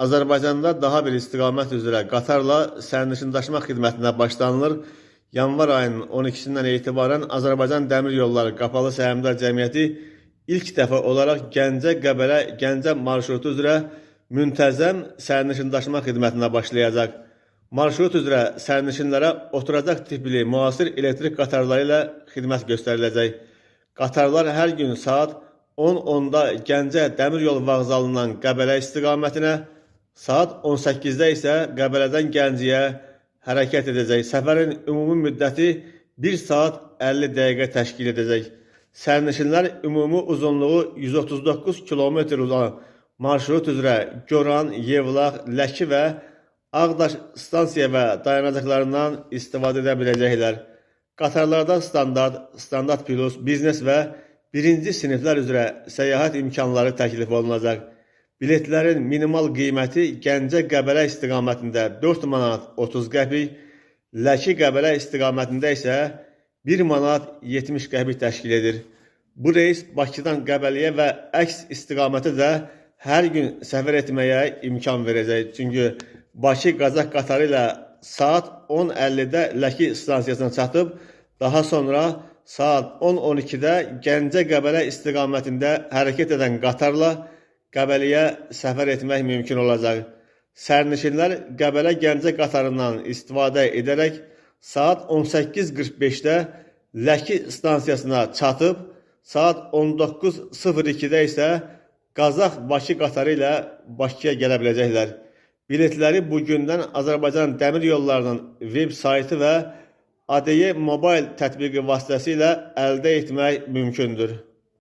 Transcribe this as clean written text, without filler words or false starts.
Azərbaycanda daha bir istiqamət üzrə qatarla sərnişin daşıma xidmətinə başlanılır. Yanvar ayının 12-sindən etibarən Azərbaycan Dəmir Yolları Qapalı Səhmdar Cəmiyyəti ilk dəfə olaraq Gəncə marşrutu üzrə müntəzəm sərnişin daşıma xidmətinə başlayacaq. Marşrut üzrə sərnişinlərə oturacaq tipli müasir elektrik qatarları ilə xidmət göstəriləcək. Qatarlar hər gün saat 10:10-da Gəncə Dəmir Yolu Vağzalından Qəbələ istiqamətinə, saat 18-də isə Qəbələdən Gəncəyə hərəkət edəcək. Səfərin ümumi müddəti 1 saat 50 dəqiqə təşkil edəcək. Sərnişinlər ümumi uzunluğu 139 kilometr olan marşrut üzrə Göran, Yevlax, Ləki və Ağdaş stansiya və dayanacaqlarından istifadə edə biləcəklər. Qatarlarda standart plus, biznes və birinci siniflər üzrə səyahət imkanları təklif olunacaq. Biletlərin minimal qiyməti Gəncə Qəbələ istiqamətində 4 manat 30 qəpik, Ləki Qəbələ istiqamətində isə 1 manat 70 qəpik təşkil edir. Bu reys Bakıdan Qəbəliyə və əks istiqamətə də hər gün səfər etməyə imkan verəcək. Çünki Bakı-Qazax qatarı ilə saat 10:50-də Ləki stansiyasına çatıb, daha sonra saat 10:12-də Gəncə Qəbələ istiqamətində hərəkət edən qatarla Qəbəliyə səfər etmək mümkün olacaq. Sərnişinlər Qəbələ Gəncə qatarından istifadə edərək saat 18:45-də Ləki stansiyasına çatıb, saat 19:02-də isə Qazax-Bakı qatarı ilə Bakıya gələ biləcəklər. Biletləri bugündən Azərbaycan Dəmir Yollarının web saytı və ADY Mobile tətbiqi vasitəsilə əldə etmək mümkündür.